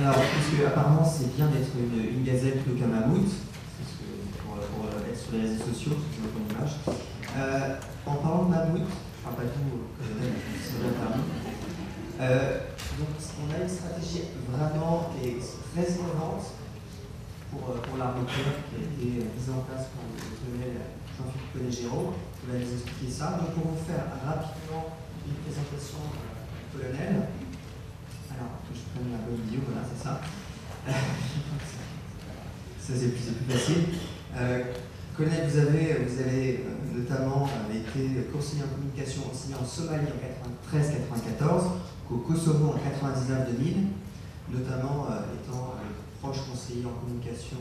Alors, parce que apparemment c'est bien d'être une gazelle plutôt qu'un mammouth, pour être sur les réseaux sociaux, c'est une bonne image. En parlant de mammouth, je parle pas de vous, c'est bien permis. Donc on a une stratégie vraiment qui est très innovante pour l'armée de terre qui a été mise en place par le colonel Jean-Philippe Collet-Géraud. On va vous expliquer ça. Donc pour vous faire rapidement une présentation du colonel. Alors, que je prenne la bonne vidéo, voilà, c'est ça. Ça, c'est plus facile. Colonel, vous avez notamment été conseiller en communication aussi en Somalie en 93-94, qu'au Kosovo en 99-2000, notamment étant proche conseiller en communication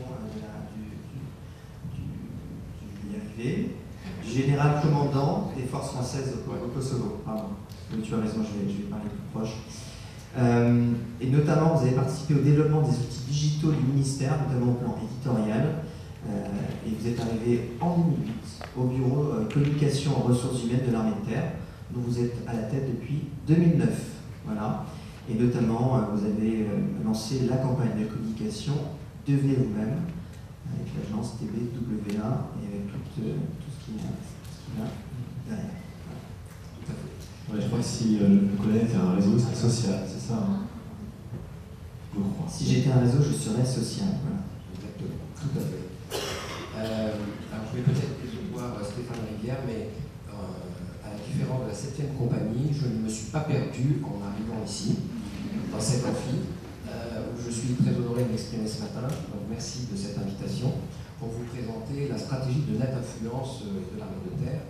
du général commandant des forces françaises au Kosovo. Pardon, tu as raison, je vais parler plus proche. Et notamment, vous avez participé au développement des outils digitaux du ministère, notamment au plan éditorial, et vous êtes arrivé en 2008 au bureau communication et ressources humaines de l'armée de terre, dont vous êtes à la tête depuis 2009. Voilà. Et notamment, vous avez lancé la campagne de communication Devenez vous-même, avec l'agence TBWA et avec tout ce qui est derrière. Ouais, je crois que si le colonel était un réseau, c'est social, c'est ça, hein? Je crois. Si j'étais un réseau, je serais social. Voilà. Exactement, tout à fait. Alors je vais peut-être décevoir Stéphane Rivière, mais à la différence de la 7e compagnie, je ne me suis pas perdu en arrivant ici, dans cet amphi, où je suis très honoré de m'exprimer ce matin. Donc merci de cette invitation pour vous présenter la stratégie de nette influence de l'armée de terre.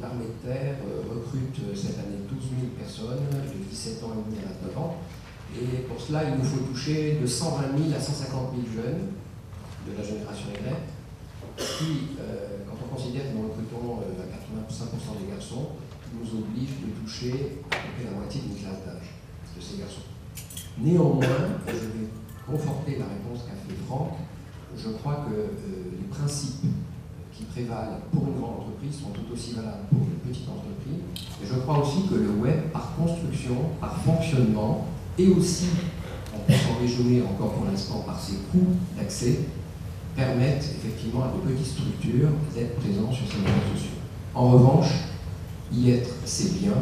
L'armée de terre recrute cette année 12 000 personnes de 17 ans et demi à 29 ans. Et pour cela, il nous faut toucher de 120 000 à 150 000 jeunes de la génération Y qui, quand on considère que nous recrutons à 85% des garçons, nous oblige de toucher à peu près la moitié d'une classe d'âge de ces garçons. Néanmoins, je vais conforter la réponse qu'a fait Franck. Je crois que les principes qui prévalent pour une grande entreprise sont tout aussi valables pour une petite entreprise. Et je crois aussi que le web, par construction, par fonctionnement, et aussi, on peut s'en réjouir encore pour l'instant par ses coûts d'accès, permettent effectivement à de petites structures d'être présents sur ces réseaux sociaux. En revanche, y être, c'est bien,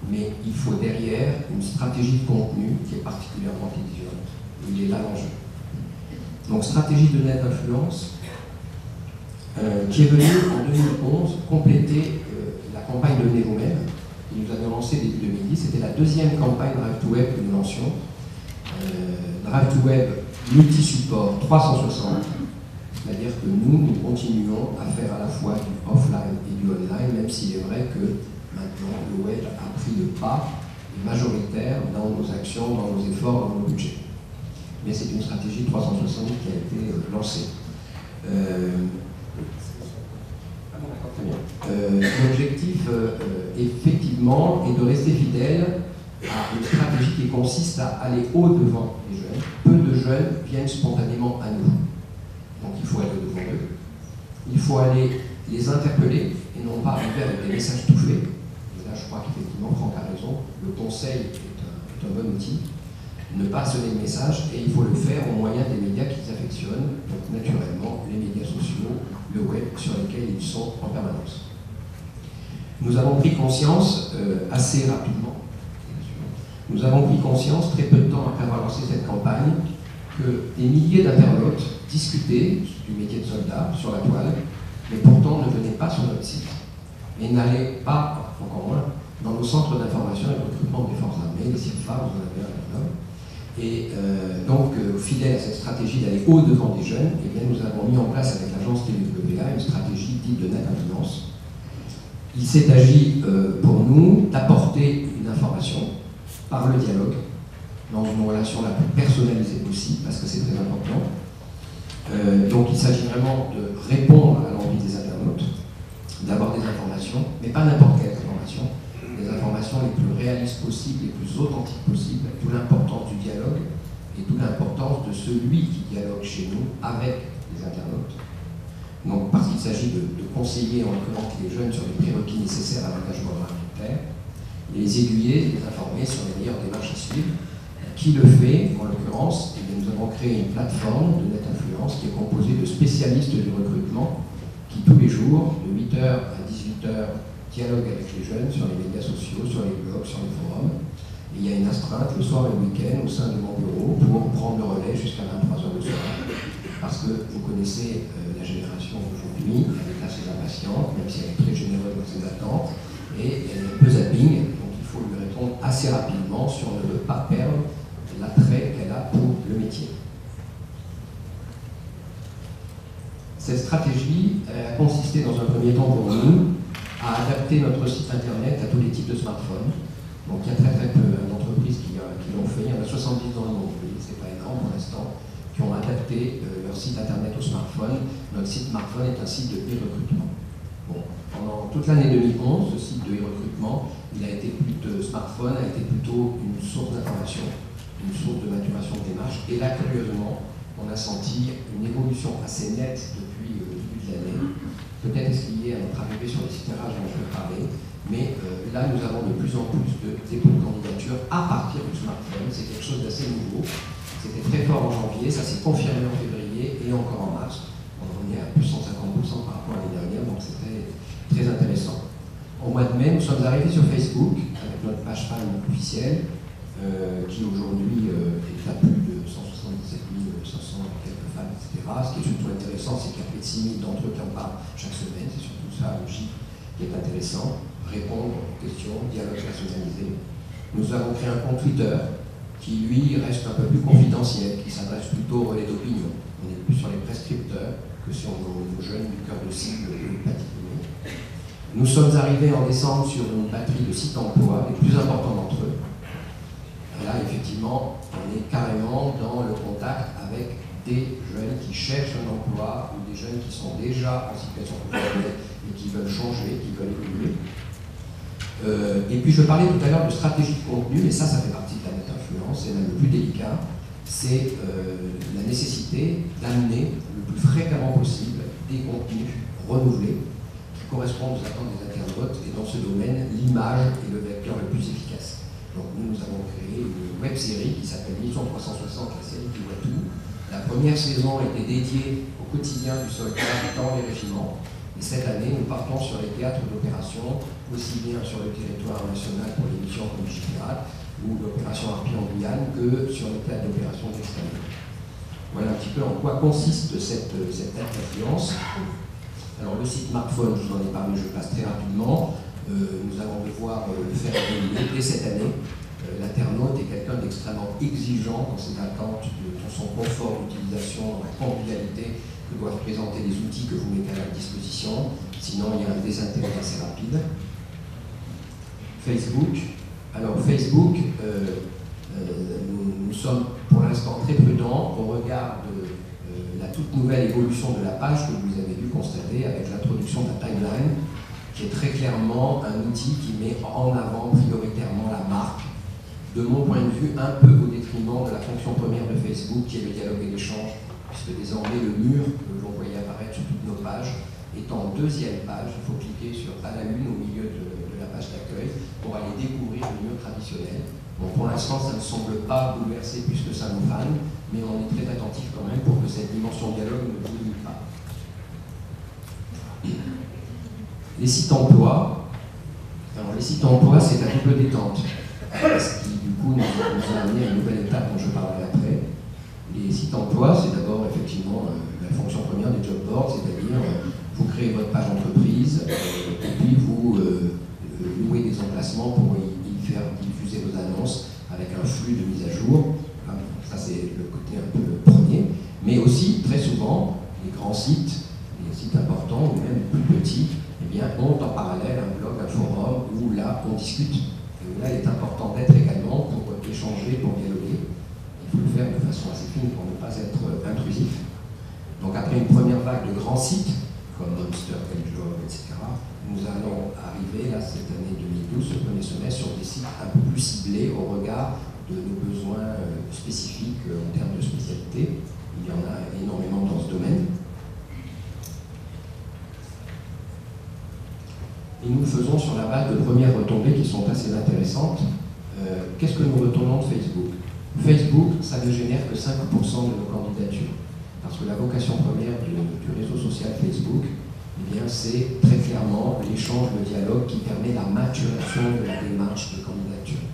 mais il faut derrière une stratégie de contenu qui est particulièrement exigeante. Il est là l'enjeu. Donc, stratégie de net influence, qui est venue en 2011 compléter la campagne Devenez vous-même. Nous avions lancé début 2010, c'était la deuxième campagne Drive to Web que nous lancions. Drive to Web multi-support 360, c'est-à-dire que nous continuons à faire à la fois du offline et du online, même s'il est vrai que maintenant le web a pris le pas majoritaire dans nos actions, dans nos efforts, dans nos budgets. Mais c'est une stratégie 360 qui a été lancée. L'objectif, effectivement, est de rester fidèle à une stratégie qui consiste à aller au-devant des jeunes. Peu de jeunes viennent spontanément à nous. Donc il faut aller au-devant d'eux. Il faut aller les interpeller et non pas arriver avec des messages tout faits. Et là, je crois qu'effectivement, Franck a raison. Le conseil est un bon outil. Ne pas sonner le message, et il faut le faire au moyen des médias qu'ils affectionnent, donc naturellement les médias sociaux, le web sur lesquels ils sont en permanence. Nous avons pris conscience assez rapidement, nous avons pris conscience très peu de temps après avoir lancé cette campagne que des milliers d'internautes discutaient du métier de soldat sur la toile, mais pourtant ne venaient pas sur notre site et n'allaient pas, encore moins, dans nos centres d'information et de recrutement des forces armées, les CIRFA, vous en avez un maintenant. Et donc, fidèle à cette stratégie d'aller au-devant des jeunes, eh bien, nous avons mis en place avec l'agence TBWA une stratégie dite de net influence. Il s'est agi pour nous d'apporter une information par le dialogue, dans une relation la plus personnalisée possible, parce que c'est très important. Donc il s'agit vraiment de répondre à l'envie des internautes, d'avoir des informations, mais pas n'importe quelle information, les informations les plus réalistes possibles, les plus authentiques possibles, d'où l'importance du dialogue et d'où l'importance de celui qui dialogue chez nous avec les internautes. Donc, parce qu'il s'agit de conseiller en l'occurrence les jeunes sur les prérequis nécessaires à l'engagement dans l'armée de terre, les aiguiller et les informer sur les meilleures démarches à suivre, Qui le fait? En l'occurrence, nous avons créé une plateforme de NetInfluence qui est composée de spécialistes du recrutement qui tous les jours, de 8h à 18h, dialoguent avec les jeunes sur les médias sociaux, sur les blogs, sur les forums. Et il y a une astreinte le soir et le week-end au sein de mon bureau pour prendre le relais jusqu'à 23h le soir. Parce que vous connaissez la génération d'aujourd'hui, elle est assez impatiente, même si elle est très généreuse dans ses attentes, et elle est un peu zapping, donc il faut lui répondre assez rapidement si on ne veut pas perdre l'attrait qu'elle a pour le métier. Cette stratégie a consisté dans un premier temps pour nous à adapter notre site internet à tous les types de smartphones. Donc il y a très peu d'entreprises qui l'ont fait, il y en a 70 dans le monde, c'est pas énorme pour l'instant, qui ont adapté leur site internet au smartphone. Notre site smartphone est un site de e-recrutement. Bon, pendant toute l'année 2011, ce site de e-recrutement, il a été smartphone a été plutôt une source d'information, une source de maturation de démarche. Et là, curieusement, on a senti une évolution assez nette depuis le début de l'année. Peut-être est-ce lié à notre arrivée sur les sites RH dont je vais parler, mais là, nous avons de plus en plus de dépôts de candidatures à partir du smartphone. C'est quelque chose d'assez nouveau. C'était très fort en janvier, ça s'est confirmé en février et encore en mars. On est à plus 150% par rapport à l'année dernière, donc c'était très intéressant. Au mois de mai, nous sommes arrivés sur Facebook avec notre page fan officielle, qui aujourd'hui est à plus de 177 500 quelques fans, etc. Ce qui est surtout intéressant, c'est qu'il y a près de 6 000 d'entre eux qui en parlent chaque semaine. C'est surtout ça, le chiffre, qui est intéressant. Répondre aux questions, dialogue personnalisé. Nous avons créé un compte Twitter qui, lui, reste un peu plus confidentiel, qui s'adresse plutôt au relais d'opinion. On est plus sur les prescripteurs que sur nos jeunes du cœur de cible particulier. Nous sommes arrivés en décembre sur une batterie de sites emploi, les plus importants d'entre eux. Et là, effectivement, on est carrément dans le contact avec des jeunes qui cherchent un emploi ou des jeunes qui sont déjà en situation professionnelle et qui veulent changer, qui veulent évoluer. Et puis je parlais tout à l'heure de stratégie de contenu, et ça fait partie de la NetInfluence, c'est même le plus délicat, c'est la nécessité d'amener le plus fréquemment possible des contenus renouvelés qui correspondent aux attentes des internautes, et dans ce domaine, l'image est le vecteur le plus efficace. Donc nous avons créé une web-série qui s'appelle Mission 360, la série qui voit tout. La première saison était dédiée au quotidien du soldat dans les régiments. Et cette année, nous partons sur les théâtres d'opération, aussi bien sur le territoire national pour les missions comme Vigipirate ou l'opération Harpie en Guyane que sur le théâtre d'opération d'extérieur. Voilà un petit peu en quoi consiste cette influence. Alors le site smartphone, je vous en ai parlé, je passe très rapidement. Nous allons devoir le faire évoluer dès cette année. L'internaute est quelqu'un d'extrêmement exigeant dans ses attentes, dans son confort d'utilisation, dans la convivialité que doivent présenter les outils que vous mettez à leur disposition. Sinon, il y a un désintérêt assez rapide. Facebook. Alors, Facebook, nous sommes pour l'instant très prudents au regard de la toute nouvelle évolution de la page que vous avez dû constater avec l'introduction de la timeline, qui est très clairement un outil qui met en avant prioritairement la marque, de mon point de vue, un peu au détriment de la fonction première de Facebook, qui est le dialogue et l'échange, puisque désormais le mur que l'on voyait apparaître sur toutes nos pages est en deuxième page. Il faut cliquer sur à la une au milieu de la page d'accueil pour aller découvrir le mur traditionnel. Bon, pour l'instant, ça ne semble pas bouleverser plus que ça nos fans, mais on est très attentif quand même pour que cette dimension dialogue ne bouge pas. Les sites emploi. Alors les sites emploi, c'est à double détente. Ce qui, du coup, nous a amené à une nouvelle étape dont je parlerai après. Les sites emploi, c'est d'abord effectivement la fonction première des job boards, c'est-à-dire vous créez votre page entreprise et puis vous louez des emplacements pour y faire diffuser vos annonces avec un flux de mise à jour. Ça, c'est le côté un peu premier. Mais aussi, très souvent, les grands sites, les sites importants ou même plus petits, eh bien, ont en parallèle un blog, un forum où là, on discute. Et où là, il est important d'être également pour échanger, pour dialoguer. Il faut le faire de façon assez fine pour ne pas être intrusif. Donc après une première vague de grands sites, comme Monster, Job, etc., nous allons arriver là, cette année 2012, ce premier semestre, sur des sites un peu plus ciblés au regard de nos besoins spécifiques en termes de spécialité. Il y en a énormément dans ce domaine. Et nous le faisons sur la base de premières retombées qui sont assez intéressantes. Qu'est-ce que nous retenons de Facebook? Facebook, ça ne génère que 5% de nos candidatures. Parce que la vocation première du réseau social Facebook, eh bien, c'est très clairement l'échange, le dialogue qui permet la maturation de la démarche de candidature.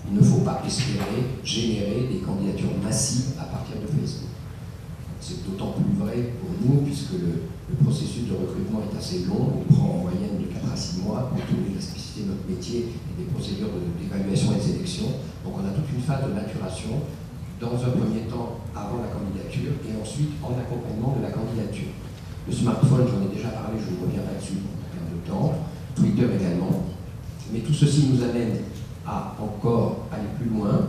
Il ne faut pas espérer générer des candidatures massives à partir de Facebook. C'est d'autant plus vrai pour nous puisque le processus de recrutement est assez long, il prend en moyenne de 4 à 6 mois compte tenu de la spécificité de notre métier et des procédures d'évaluation et de sélection. Donc on a toute une phase de maturation, dans un premier temps avant la candidature et ensuite en accompagnement de la candidature. Le smartphone, j'en ai déjà parlé, je ne reviens pas dessus pour pas perdre de temps, Twitter également. Mais tout ceci nous amène à encore aller plus loin,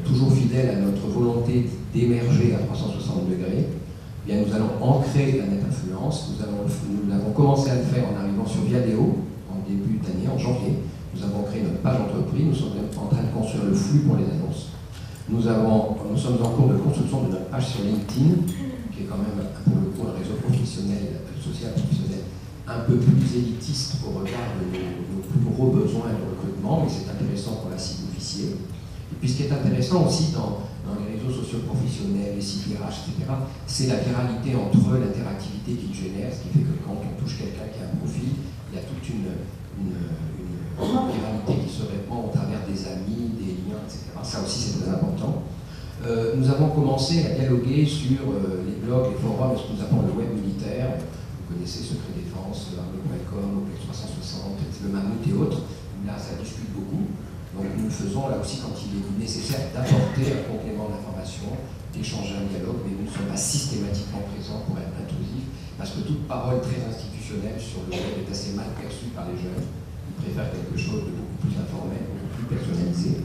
toujours fidèle à notre volonté d'émerger à 360 degrés. Eh bien, nous allons ancrer la net influence. Nous avons commencé à le faire en arrivant sur Viadeo en début d'année, en janvier. Nous avons créé notre page entreprise, nous sommes en train de construire le flux pour les annonces. Nous sommes en cours de construction de notre page sur LinkedIn, qui est quand même pour le coup un réseau professionnel, social professionnel, un peu plus élitiste au regard de nos plus gros besoins de recrutement, mais c'est intéressant pour la cible officier. Et puis ce qui est intéressant aussi dans les réseaux sociaux professionnels, les sites RH, etc., c'est la viralité entre eux, l'interactivité qu'ils génèrent, ce qui fait que quand on touche quelqu'un qui a un profil, il y a toute une viralité qui se répand au travers des amis, des liens, etc. Ça aussi c'est très important. Nous avons commencé à dialoguer sur les blogs, les forums, ce que nous appelons le web militaire. Vous connaissez Secret Défense, Arme.com, OPEX 360, le Mammouth et autres. Là, ça discute beaucoup. Donc nous le faisons là aussi quand il est nécessaire d'apporter un complément d'information, d'échanger un dialogue, mais nous ne sommes pas systématiquement présents pour être intrusifs, parce que toute parole très institutionnelle sur le web est assez mal perçue par les jeunes. Ils préfèrent quelque chose de beaucoup plus informel, beaucoup plus personnalisé.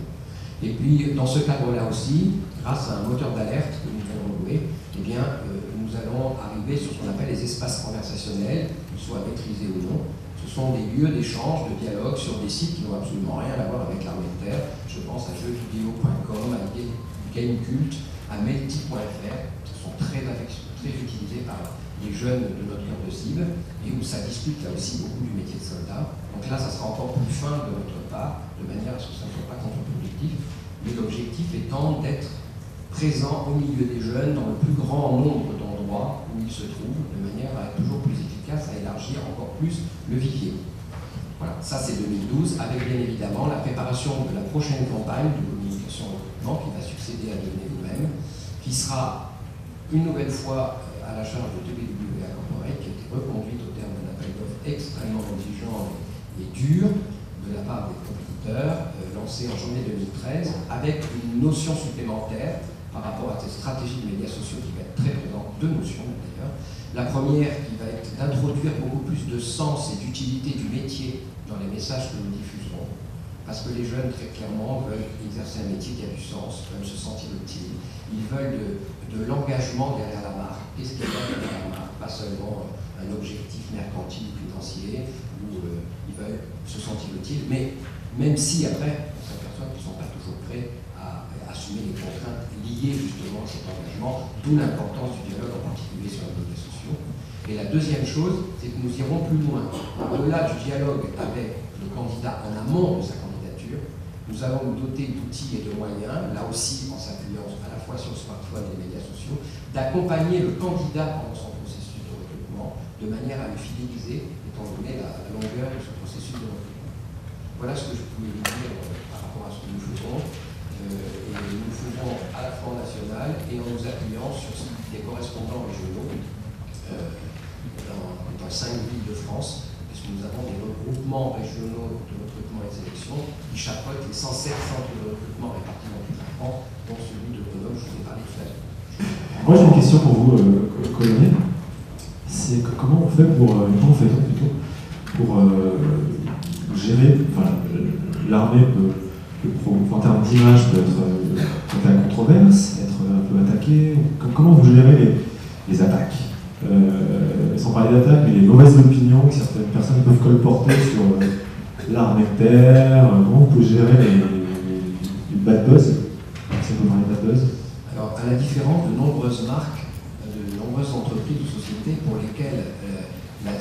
Et puis, dans ce cadre-là aussi, grâce à un moteur d'alerte que nous allons louer, eh bien, nous allons arriver sur ce qu'on appelle les espaces conversationnels, qu'ils soient maîtrisés ou non. Ce sont des lieux d'échange, de dialogue sur des sites qui n'ont absolument rien à voir avec l'armée de terre. Je pense à jeuxvideo.com, à Gamecult, à Melty.fr, qui sont très utilisés par les jeunes de notre cœur de cible, et où ça discute là aussi beaucoup du métier de soldat. Donc là, ça sera encore plus fin de notre part, de manière à ce que ça ne soit pas contre-productif, mais l'objectif étant d'être présent au milieu des jeunes dans le plus grand nombre d'endroits où ils se trouvent, de manière à être toujours plus efficace, à élargir encore plus le vivier. Voilà, ça c'est 2012, avec bien évidemment la préparation de la prochaine campagne de communication recrutement qui va succéder à Devenez vous-même, qui sera une nouvelle fois à la charge de TBWA Corporate, qui a été reconduite au terme d'un appel d'offres extrêmement exigeant et dur de la part des compétiteurs, lancé en janvier 2013, avec une notion supplémentaire par rapport à cette stratégie de médias sociaux qui va être très présente, deux notions d'ailleurs. La première qui va être d'introduire beaucoup plus de sens et d'utilité du métier dans les messages que nous diffuserons, parce que les jeunes très clairement veulent exercer un métier qui a du sens, veulent se sentir utiles, ils veulent de l'engagement derrière la marque. Qu'est-ce qu'il y a derrière la marque? Pas seulement un objectif mercantile, financier, où ils veulent se sentir utiles, mais même si après on s'aperçoit qu'ils ne sont pas toujours prêts à assumer les contraintes liées justement à cet engagement, d'où l'importance du dialogue, en particulier sur les médias sociaux. Et la deuxième chose, c'est que nous irons plus loin. Au-delà du dialogue avec le candidat en amont de sa candidature, nous allons nous doter d'outils et de moyens, là aussi en s'appuyant à la fois sur le smartphone et les médias sociaux, d'accompagner le candidat pendant son processus de recrutement, de manière à le fidéliser, étant donné la longueur de ce processus de recrutement. Voilà ce que je pouvais vous dire par rapport à ce que nous faisons. Et nous le faisons à la fois en national et en nous appuyant sur des correspondants régionaux dans 5 villes de France, puisque nous avons des regroupements régionaux de recrutement et de sélection qui chapeautent les 107 centres de recrutement répartis dans toute la France, dont celui de Grenoble, je vous ai parlé tout à l'heure. Moi j'ai une question pour vous, colonel. C'est comment on fait pour gérer, enfin, l'armée en termes d'image peut être à la controverse, être un peu attaquée. Comment vous gérez les attaques, sans parler d'attaques, mais les mauvaises opinions que certaines personnes peuvent colporter sur l'armée de terre? Comment vous pouvez gérer les bad buzz, si on peut parler de bad buzz? Alors, à la différence de nombreuses marques, de nombreuses entreprises ou sociétés pour lesquelles la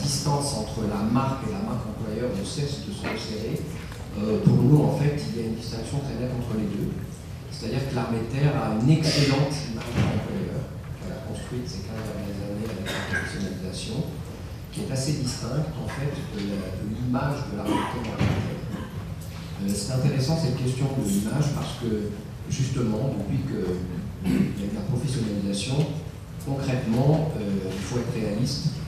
distance entre la marque et la marque employeur ne cesse de se resserrer, Pour nous, en fait, il y a une distinction très nette entre les deux. C'est-à-dire que l'armée de terre a une excellente image d'employeur qu'elle a construite ces 15 dernières années avec la professionnalisation, qui est assez distincte en fait de l'image de l'armée de terre. C'est intéressant cette question de l'image parce que justement, depuis qu'il y a eu la professionnalisation, concrètement, il faut être réaliste.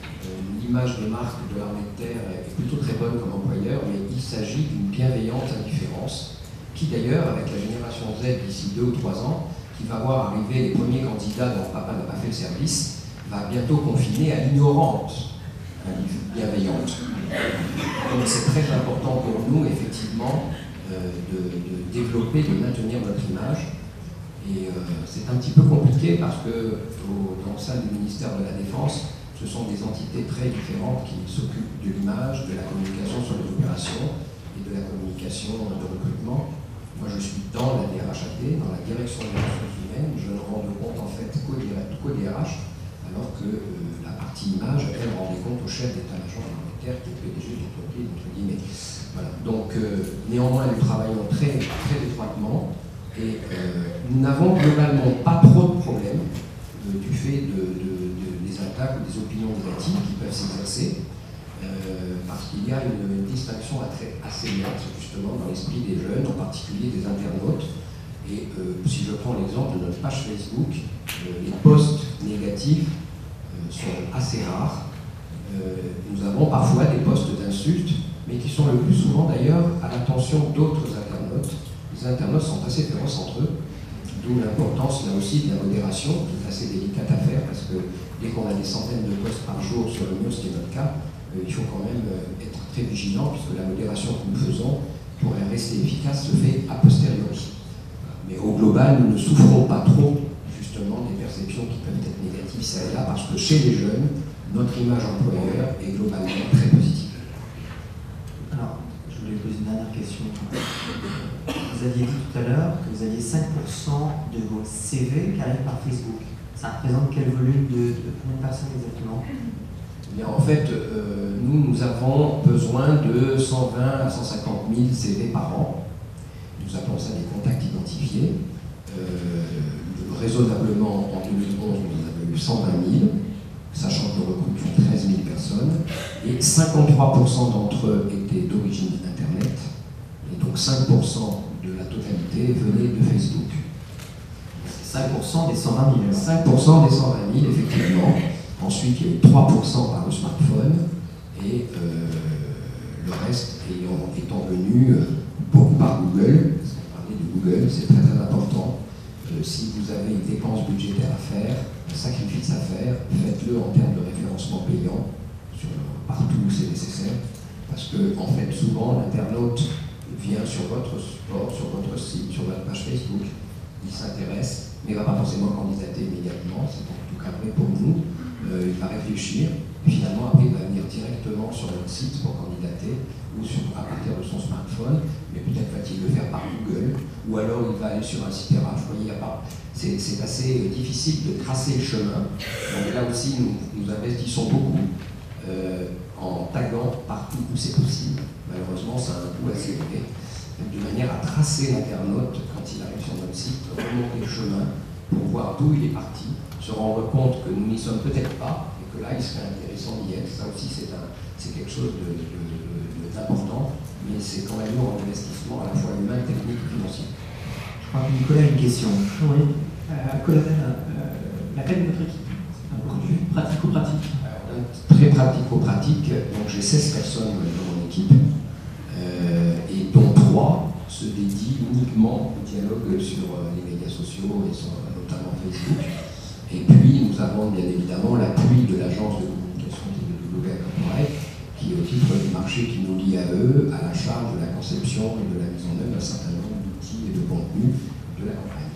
L'image de marque de l'armée de terre est plutôt très bonne comme employeur, mais il s'agit d'une bienveillante indifférence qui d'ailleurs, avec la génération Z d'ici 2 ou 3 ans, qui va voir arriver les premiers candidats dont papa n'a pas fait le service, va bientôt confiner à l'ignorante bienveillante. Donc c'est très important pour nous, effectivement, de développer, de maintenir notre image. Et c'est un petit peu compliqué parce que dans le sein du ministère de la Défense, ce sont des entités très différentes qui s'occupent de l'image, de la communication sur les opérations et de la communication de recrutement. Moi, je suis dans la DRHAT, dans la direction des ressources humaines. Je ne rends compte en fait qu'au DRH, alors que la partie image, elle rendait compte au chef d'état-major militaire qui est PDG de l'entreprise, entre guillemets. Voilà. Donc, néanmoins, nous travaillons très, très étroitement et nous n'avons globalement pas trop de problèmes du fait des attaques ou des opinions négatives qui peuvent s'exercer, parce qu'il y a une distinction assez nette justement dans l'esprit des jeunes, en particulier des internautes. Et si je prends l'exemple de notre page Facebook, les posts négatifs sont assez rares. Nous avons parfois des posts d'insultes, mais qui sont le plus souvent d'ailleurs à l'attention d'autres internautes. Les internautes sont assez féroces entre eux. D'où l'importance là aussi de la modération, qui est assez délicate à faire, parce que dès qu'on a des centaines de posts par jour sur le mur, ce qui est notre cas, il faut quand même être très vigilant, puisque la modération que nous faisons, pour rester efficace, se fait a posteriori. Mais au global, nous ne souffrons pas trop, justement, des perceptions qui peuvent être négatives ça et là, parce que chez les jeunes, notre image employeur est globalement très positive. Alors, je voulais poser une dernière question. Vous aviez dit tout à l'heure que vous aviez 5% de vos CV qui arrivent par Facebook. Ça représente quel volume de combien de personnes exactement? Eh bien, en fait, nous avons besoin de 120 à 150 000 CV par an. Nous appelons ça des contacts identifiés. Raisonnablement, en 2011, nous en avons eu 120 000, sachant que nous recrutons 13 000 personnes. Et 53% d'entre eux étaient d'origine Internet. Et donc 5% de la totalité venait de Facebook. 5% des 120 000. 5% des 120 000, effectivement. Ensuite, il y a eu 3% par le smartphone et le reste étant venu beaucoup par Google. Parce qu'on parlait de Google, c'est très très important. Si vous avez une dépense budgétaire à faire, un sacrifice à faire, faites-le en termes de référencement payant, partout où c'est nécessaire. Parce que, en fait, souvent, l'internaute vient sur votre support, sur votre site, sur votre page Facebook, il s'intéresse, mais il ne va pas forcément candidater immédiatement, c'est en tout cas vrai pour nous. Il va réfléchir, et finalement après il va venir directement sur notre site pour candidater, ou à partir de son smartphone, mais peut-être va-t-il le faire par Google, ou alors il va aller sur un site RH. Vous voyez, c'est assez difficile de tracer le chemin, donc là aussi nous investissons beaucoup en taguant partout où c'est possible. Malheureusement, ça a un coût assez élevé, de manière à tracer l'internaute quand il arrive sur notre site, remonter le chemin pour voir d'où il est parti, se rendre compte que nous n'y sommes peut-être pas, et que là, il serait intéressant d'y être. Ça aussi, c'est quelque chose d'important, mais c'est quand même lourd en investissement, à la fois humain, technique et financier. Je crois que Nicolas a une question. Oui, colonel, la taille de notre équipe, pratico-pratique. Très pratico-pratique, donc j'ai 16 personnes dans mon équipe, et dont 3 se dédient uniquement au dialogue sur les médias sociaux, et sur, notamment Facebook. Et puis nous avons bien évidemment l'appui de l'agence de communication TW Corporate, qui au titre du marché qui nous lie à eux, à la charge de la conception et de la mise en œuvre d'un certain nombre d'outils et de contenus de la campagne.